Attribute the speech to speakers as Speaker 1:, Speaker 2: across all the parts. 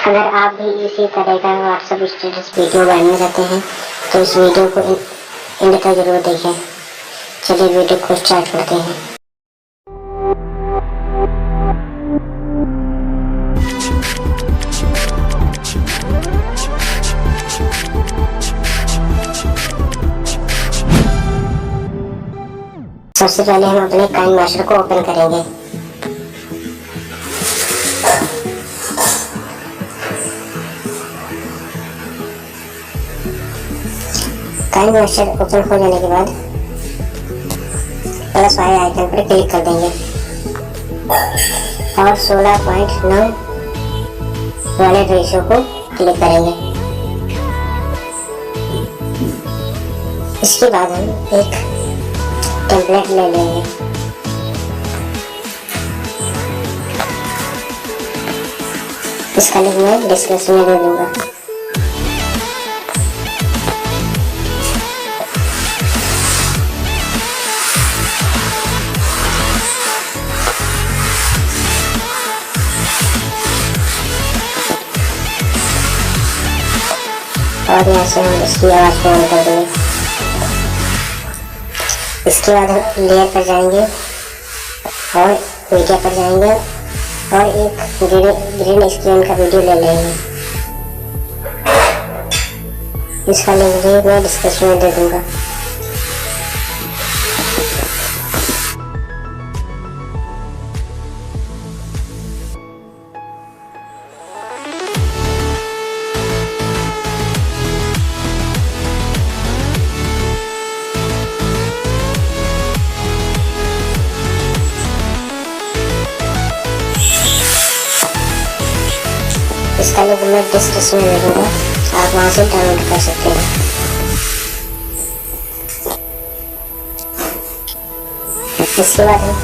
Speaker 1: अगर आप भी इसी तरह का व्हाट्सएप स्टेटस वीडियो बनाना चाहते हैं तो इस वीडियो को एंड तक जरूर देखें। चलिए वीडियो को स्टार्ट करते हैं। सबसे पहले हम अपने काइन मास्टर को ओपन करेंगे। काइन मास्टर ओपन हो जाने के बाद प्लस वाले आइकन पर क्लिक कर देंगे और 16.9 वाले रेशियो को क्लिक करेंगे। इसके बाद हम एक टेम्पलेट ले लेंगे। इसका लिंक मैं डिस्क्रिप्शन में दे दूंगा। और यहाँ से हम इसकी आवाज़ को ऑन कर देंगे। इसके बाद हम लेयर पर जाएंगे और मीडिया पर जाएंगे और एक ग्रीन स्क्रीन का वीडियो ले लेंगे। इसका लिंक भी मैं डिस्क्रिप्शन में दे दूंगा। इसका लिंक मैं डिस्क्रिप्शन में दे दूंगा, आप वहां से डाउनलोड कर सकते हैं। इसके बाद हम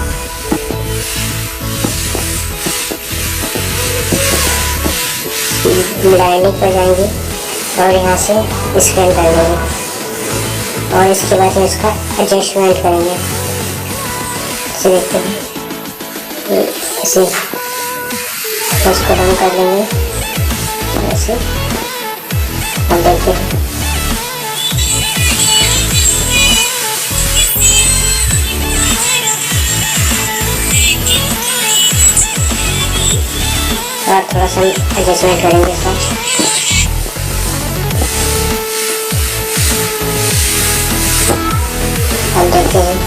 Speaker 1: लाइनिंग पर जाएंगे और यहाँ से स्कैन कर लेंगे और इसके बाद हम इसका एडजस्टमेंट करेंगे। इसे देखते हैं, इसे उसको रन कर लेंगे। ऐसे हम देखते हैं और थोड़ा सा एडजस्टमेंट करेंगे इसका। हम देखते हैं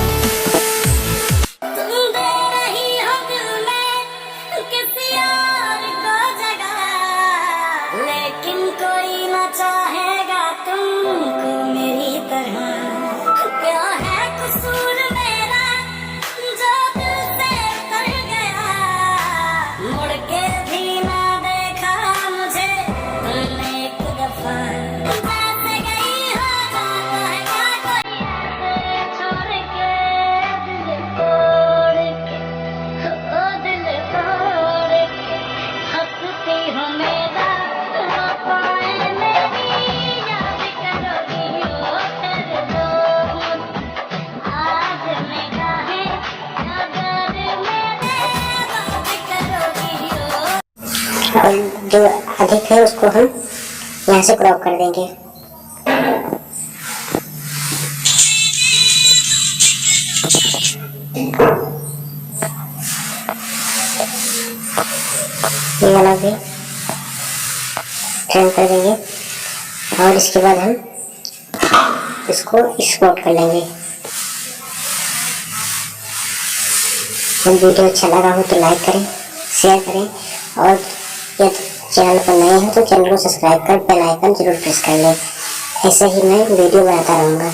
Speaker 1: और जो अधिक है उसको हम यहाँ से क्रॉप कर देंगे। ये वाला भी ट्रिम कर देंगे और इसके बाद हम इसको एक्सपोर्ट कर लेंगे। हम वीडियो अच्छा लगा हो तो लाइक करें, शेयर करें और यदि चैनल पर नए हैं तो चैनल को सब्सक्राइब कर बेल आइकन जरूर प्रेस कर लें। ऐसे ही मैं वीडियो बनाता रहूँगा।